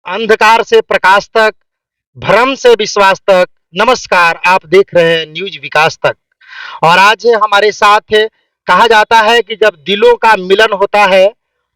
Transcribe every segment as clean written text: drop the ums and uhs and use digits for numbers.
अंधकार से प्रकाश तक, भ्रम से विश्वास तक। नमस्कार, आप देख रहे हैं न्यूज विकास तक। और आज हमारे साथ है, कहा जाता है कि जब दिलों का मिलन होता है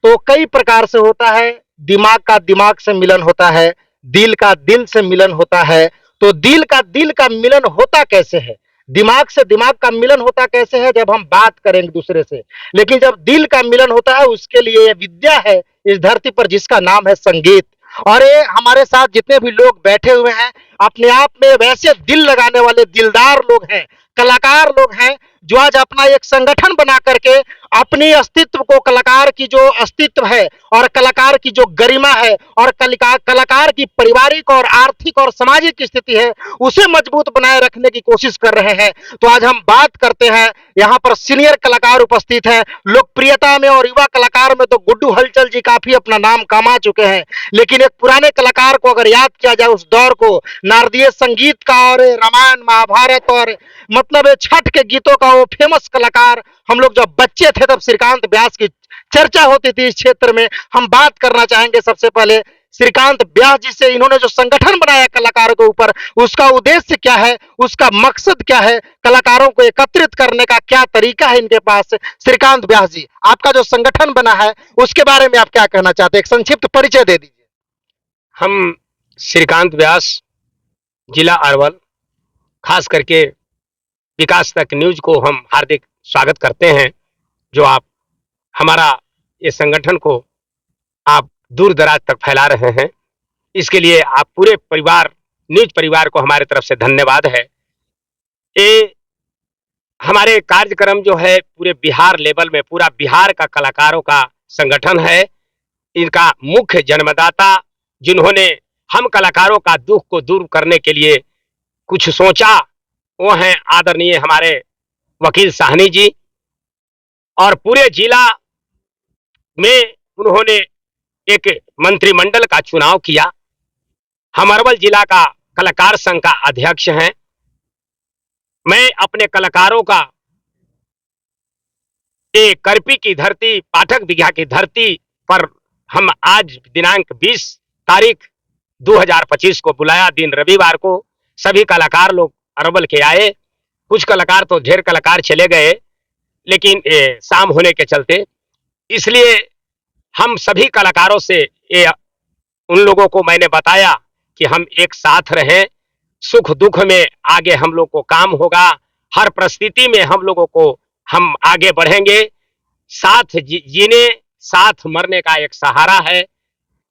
तो कई प्रकार से होता है। दिमाग का दिमाग से मिलन होता है, दिल का दिल से मिलन होता है। तो दिल का मिलन होता कैसे है, दिमाग से दिमाग का मिलन होता कैसे है? जब हम बात करेंगे दूसरे से। लेकिन जब दिल का मिलन होता है, उसके लिए ये विद्या है इस धरती पर, जिसका नाम है संगीत। और ये हमारे साथ जितने भी लोग बैठे हुए हैं, अपने आप में वैसे दिल लगाने वाले दिलदार लोग हैं, कलाकार लोग हैं, जो आज अपना एक संगठन बना करके अपनी अस्तित्व को, कलाकार की जो अस्तित्व है और कलाकार की जो गरिमा है और कलाकार की पारिवारिक और आर्थिक और सामाजिक स्थिति है, उसे मजबूत बनाए रखने की कोशिश कर रहे हैं। तो आज हम बात करते हैं, यहाँ पर सीनियर कलाकार उपस्थित हैं। लोकप्रियता में और युवा कलाकार में तो गुड्डू हलचल जी काफी अपना नाम कमा चुके हैं, लेकिन एक पुराने कलाकार को अगर याद किया जाए, उस दौर को, नारदीय संगीत का और रामायण महाभारत और मतलब छठ के गीतों का वो फेमस कलाकार, हम लोग जब बच्चे थे तब श्रीकांत व्यास की चर्चा होती थी इस क्षेत्र में। हम बात करना चाहेंगे सबसे पहले श्रीकांत व्यास जी से। इन्होंने जो संगठन बनाया कलाकारों के ऊपर, उसका उद्देश्य क्या है, उसका मकसद क्या है, कलाकारों को एकत्रित करने का क्या तरीका है इनके पास? श्रीकांत व्यास जी, आपका जो संगठन बना है उसके बारे में आप क्या कहना चाहते हैं? एक संक्षिप्त परिचय दे दीजिए। हम श्रीकांत व्यास, जिला अरवल, खास करके विकास तक न्यूज को हम हार्दिक स्वागत करते हैं। जो आप हमारा ये संगठन को आप दूर दराज तक फैला रहे हैं, इसके लिए आप पूरे परिवार, न्यूज परिवार को हमारे तरफ से धन्यवाद है। ये हमारे कार्यक्रम जो है पूरे बिहार लेवल में, पूरा बिहार का कलाकारों का संगठन है। इनका मुख्य जन्मदाता, जिन्होंने हम कलाकारों का दुख को दूर करने के लिए कुछ सोचा, वो हैं आदरणीय हमारे वकील साहनी जी। और पूरे जिला में उन्होंने एक मंत्रिमंडल का चुनाव किया। हम अरवल जिला का कलाकार संघ का अध्यक्ष हैं। मैं अपने कलाकारों का ये करपी की धरती, पाठक बिघा की धरती पर हम आज दिनांक 20 तारीख 2025 को बुलाया, दिन रविवार को। सभी कलाकार लोग अरवल के आए। कुछ कलाकार तो ढेर कलाकार चले गए, लेकिन शाम होने के चलते, इसलिए हम सभी कलाकारों से उन लोगों को मैंने बताया कि हम एक साथ रहें, सुख दुख में आगे हम लोग को काम होगा, हर परिस्थिति में हम लोगों को हम आगे बढ़ेंगे। साथ जीने, साथ मरने का एक सहारा है।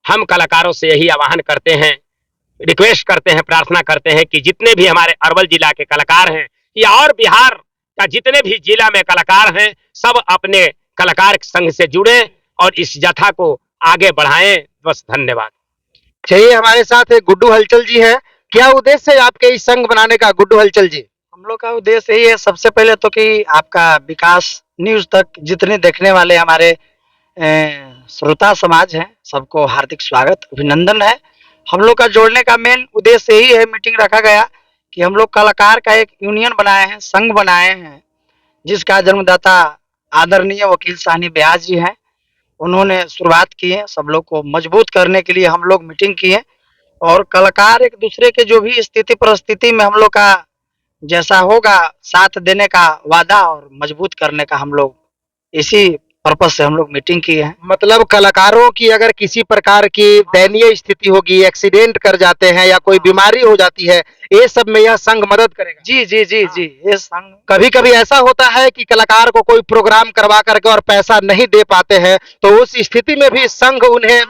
हम कलाकारों से यही आह्वान करते हैं, रिक्वेस्ट करते हैं, प्रार्थना करते हैं कि जितने भी हमारे अरवल जिला के कलाकार हैं या और बिहार का जितने भी जिला में कलाकार हैं, सब अपने कलाकार संघ से जुड़े और इस जथा को आगे बढ़ाएं। बस, धन्यवाद। चलिए, हमारे साथ एक गुड्डू हलचल जी हैं। क्या उद्देश्य है आपके इस संघ बनाने का, गुड्डू हलचल जी? हम लोग का उद्देश्य यही है, सबसे पहले तो कि आपका विकास न्यूज तक जितने देखने वाले हमारे श्रोता समाज हैं, सबको हार्दिक स्वागत, अभिनंदन है। हम लोग का जोड़ने का मेन उद्देश्य यही है, मीटिंग रखा गया कि हम लोग कलाकार का एक यूनियन बनाए हैं, संघ बनाए हैं, जिसका जन्मदाता आदरणीय वकील साहनी व्यास जी हैं। उन्होंने शुरुआत की है। सब लोग को मजबूत करने के लिए हम लोग मीटिंग किए और कलाकार एक दूसरे के जो भी स्थिति परिस्थिति में हम लोग का जैसा होगा, साथ देने का वादा और मजबूत करने का हम लोग इसी पर्पज से हम लोग मीटिंग की है। मतलब कलाकारों की अगर किसी प्रकार की दयनीय स्थिति होगी, एक्सीडेंट कर जाते हैं या कोई बीमारी हो जाती है, ये सब में यह संघ मदद करेगा। जी जी जी जी, ये संघ कभी कभी ऐसा होता है कि कलाकार को कोई प्रोग्राम करवा करके और पैसा नहीं दे पाते हैं, तो उस स्थिति में भी संघ उन्हें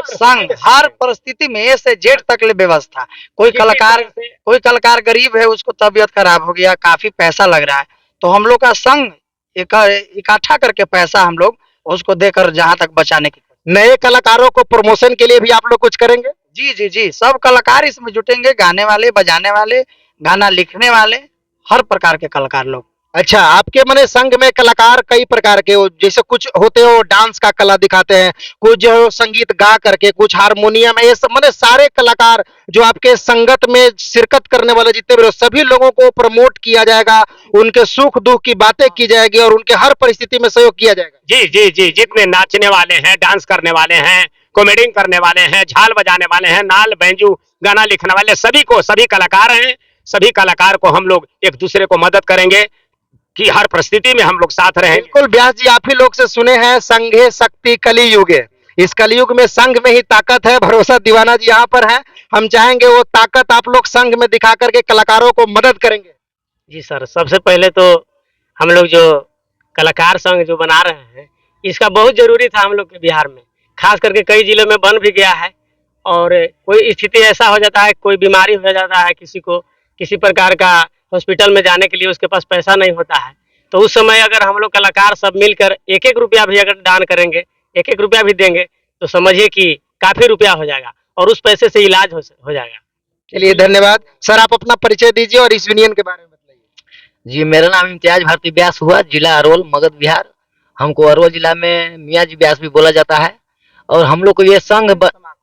संघ हर परिस्थिति में ए से जेड तक ले व्यवस्था। कोई कलाकार गरीब है, उसको तबीयत खराब हो गया, काफी पैसा लग रहा है, तो हम लोग का संघ इकट्ठा करके पैसा हम लोग उसको देकर जहां तक बचाने की। नए कलाकारों को प्रमोशन के लिए भी आप लोग कुछ करेंगे? जी जी जी, सब कलाकार इसमें जुटेंगे, गाने वाले, बजाने वाले, गाना लिखने वाले, हर प्रकार के कलाकार लोग। अच्छा, आपके मने संघ में कलाकार कई प्रकार के हो, जैसे कुछ होते हो डांस का कला दिखाते हैं, कुछ जो संगीत गा करके, कुछ हारमोनियम है, ये सब मने सारे कलाकार जो आपके संगत में शिरकत करने वाले जितने भी, सभी लोगों को प्रमोट किया जाएगा, उनके सुख दुख की बातें की जाएगी और उनके हर परिस्थिति में सहयोग किया जाएगा। जी जी जी, जितने नाचने वाले हैं, डांस करने वाले हैं, कॉमेडिंग करने वाले हैं, झाल बजाने वाले हैं, नाल बैंजू गाना लिखने वाले, सभी कलाकार हैं। सभी कलाकार को हम लोग एक दूसरे को मदद करेंगे कि हर परिस्थिति में हम लोग साथ रहेंगे। बिल्कुल व्यास जी, आप ही लोग से सुने हैं संघे शक्ति कलियुगे। इस कलयुग में संघ में ही ताकत है। भरोसा दीवाना जी यहाँ पर हैं। हम चाहेंगे वो ताकत आप लोग संघ में दिखा करके कलाकारों को मदद करेंगे। जी सर, सबसे पहले तो हम लोग जो कलाकार संघ जो बना रहे हैं, इसका बहुत ज़रूरी था हम लोग के बिहार में। खास करके कई जिलों में बन भी गया है और कोई स्थिति ऐसा हो जाता है, कोई बीमारी हो जाता है किसी को, किसी प्रकार का हॉस्पिटल में जाने के लिए उसके पास पैसा नहीं होता है, तो उस समय अगर हम लोग कलाकार सब मिलकर एक-एक रुपया भी अगर दान करेंगे, एक-एक रुपया भी देंगे, तो समझिए कि काफ़ी रुपया हो जाएगा और उस पैसे से इलाज हो जाएगा। चलिए धन्यवाद। सर आप अपना परिचय दीजिए और इस यूनियन के बारे में बताइए। जी, मेरा नाम इम्तियाज भारती व्यास हुआ, जिला अरवल, मगध बिहार। हमको अरवल जिला में मियाँ जी व्यास भी बोला जाता है और हम लोग को ये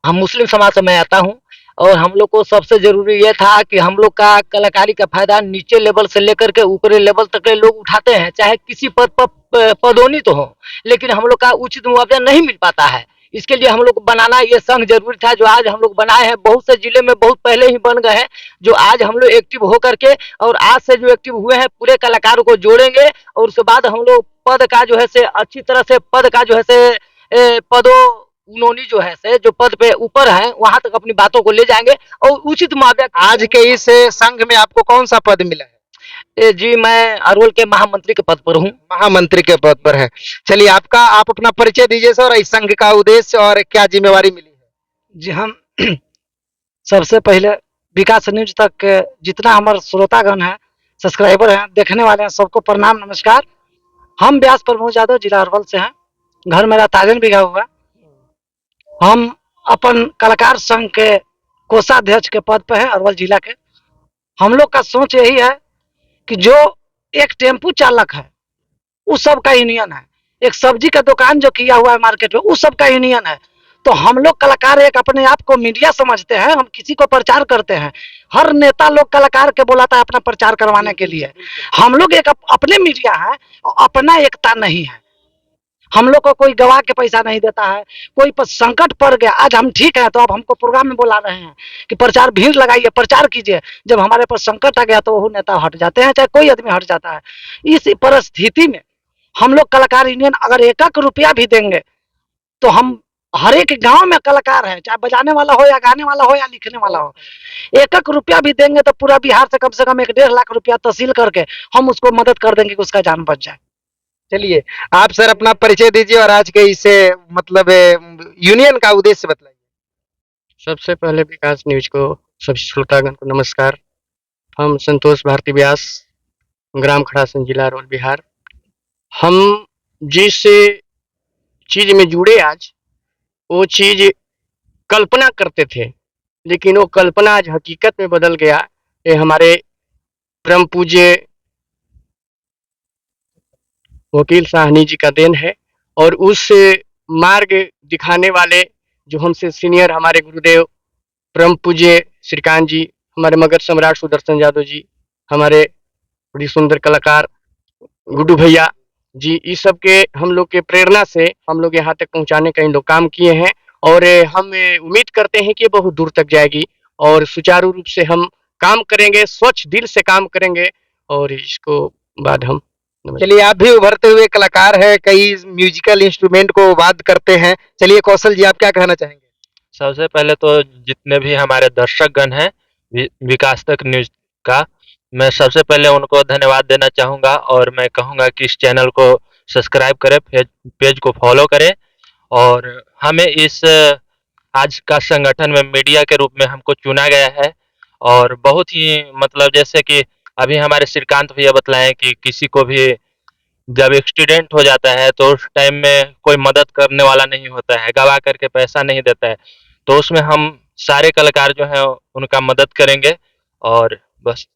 हम मुस्लिम समाज से मैं आता हूँ और हम लोग को सबसे ज़रूरी ये था कि हम लोग का कलाकारी का फ़ायदा नीचे लेवल से लेकर के ऊपरी लेवल तक के लोग उठाते हैं, चाहे किसी पद पर पदोन्नत हो, लेकिन हम लोग का उचित मुआवजा नहीं मिल पाता है। इसके लिए हम लोग को बनाना ये संघ जरूरी था, जो आज हम लोग बनाए हैं। बहुत से जिले में बहुत पहले ही बन गए हैं, जो आज हम लोग एक्टिव होकर के और आज से जो एक्टिव हुए हैं पूरे कलाकारों को जोड़ेंगे और उसके बाद हम लोग पद का जो है से अच्छी तरह से पद का जो है से उन्होंने जो है से जो पद पे ऊपर हैं वहां तक अपनी बातों को ले जाएंगे और उचित मुआवजा। आज के इस संघ में आपको कौन सा पद मिला है? जी, मैं अरवल के महामंत्री के पद पर हूँ। महामंत्री के पद पर है। चलिए आप अपना परिचय दीजिए सर, इस संघ का उद्देश्य और क्या जिम्मेवारी मिली है। जी, हम सबसे पहले विकास न्यूज तक के जितना हमारे श्रोतागण हैं, सब्सक्राइबर हैं, देखने वाले हैं, सबको प्रणाम नमस्कार। हम व्यास प्रमोद यादव, जिला अरवल से हैं। घर मेरा ताजन बिघा हुआ। हम अपन कलाकार संघ के कोषाध्यक्ष के पद पर हैं अरवल जिला के। हम लोग का सोच यही है कि जो एक टेम्पू चालक है उस सब का यूनियन है, एक सब्जी का दुकान जो किया हुआ है मार्केट में उस सब का यूनियन है। तो हम लोग कलाकार एक अपने आप को मीडिया समझते हैं, हम किसी को प्रचार करते हैं। हर नेता लोग कलाकार के बुलाता है अपना प्रचार करवाने के लिए। हम लोग एक अपने मीडिया है, अपना एकता नहीं है। हम लोग को कोई गवाह के पैसा नहीं देता है। कोई पर संकट पड़ गया, आज हम ठीक है तो अब हमको प्रोग्राम में बुला रहे हैं कि प्रचार भीड़ लगाइए, प्रचार कीजिए। जब हमारे पास संकट आ गया तो वो नेता हट जाते हैं, चाहे कोई आदमी हट जाता है। इस परिस्थिति में हम लोग कलाकार यूनियन अगर एक रुपया भी देंगे तो हम हर एक गांव में कलाकार है, चाहे बजाने वाला हो या गाने वाला हो या लिखने वाला हो, एक रुपया भी देंगे तो पूरा बिहार से कम 1.5 लाख रुपया तहसील करके हम उसको मदद कर देंगे कि उसका जान बच जाए। चलिए आप सर अपना परिचय दीजिए और आज के इसे मतलब यूनियन का उद्देश्य बताइए। सबसे पहले विकास न्यूज को सभी श्रोतागण को नमस्कार। हम संतोष भारती व्यास, ग्राम खड़ासन, जिला अरवल, बिहार। हम जिस चीज में जुड़े आज, वो चीज कल्पना करते थे, लेकिन वो कल्पना आज हकीकत में बदल गया। ये हमारे परम पूज्य वकील साहनी जी का देन है और उस मार्ग दिखाने वाले जो हमसे सीनियर हमारे गुरुदेव परम पूज्य श्रीकांत जी, हमारे मगध सम्राट सुदर्शन यादव जी, हमारे बड़ी सुंदर कलाकार गुड्डू भैया जी, इस सब के हम लोग के प्रेरणा से हम लोग यहाँ तक पहुँचाने का इन लोग काम किए हैं और हम उम्मीद करते हैं कि ये बहुत दूर तक जाएगी और सुचारू रूप से हम काम करेंगे, स्वच्छ दिल से काम करेंगे और इसको बाद हम। चलिए आप भी उभरते हुए कलाकार हैं, कई म्यूजिकल इंस्ट्रूमेंट को वाद्य करते हैं। चलिए कौशल जी आप क्या कहना चाहेंगे? सबसे पहले तो जितने भी हमारे दर्शकगण हैं विकास तक न्यूज का, मैं सबसे पहले उनको धन्यवाद देना चाहूँगा और मैं कहूँगा कि इस चैनल को सब्सक्राइब करें, पेज को फॉलो करें और हमें इस आज का संगठन में मीडिया के रूप में हमको चुना गया है। और बहुत ही मतलब जैसे कि अभी हमारे श्रीकांत भैया बतलाएं कि किसी को भी जब एक्सीडेंट हो जाता है तो उस टाइम में कोई मदद करने वाला नहीं होता है, गवा करके पैसा नहीं देता है, तो उसमें हम सारे कलाकार जो हैं उनका मदद करेंगे और बस।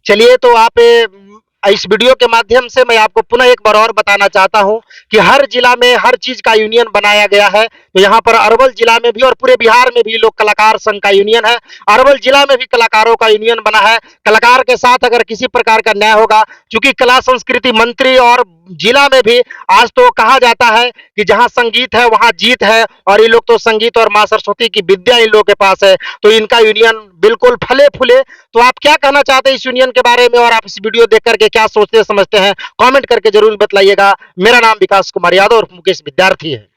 चलिए तो आप इस वीडियो के माध्यम से मैं आपको पुनः एक बार और बताना चाहता हूं कि हर जिला में हर चीज का यूनियन बनाया गया है। तो यहाँ पर अरवल जिला में भी और पूरे बिहार में भी लोक कलाकार संघ का यूनियन है। अरवल जिला में भी कलाकारों का यूनियन बना है। कलाकार के साथ अगर किसी प्रकार का न्याय होगा, चूंकि कला संस्कृति मंत्री और जिला में भी आज तो कहा जाता है कि जहां संगीत है वहां जीत है, और ये लोग तो संगीत और मां सरस्वती की विद्या इन लोगों के पास है, तो इनका यूनियन बिल्कुल फले फूले। तो आप क्या कहना चाहते हैं इस यूनियन के बारे में, और आप इस वीडियो देख करके क्या सोचते समझते हैं, कमेंट करके जरूर बतलाइएगा। मेरा नाम विकास कुमार यादव और मुकेश विद्यार्थी है।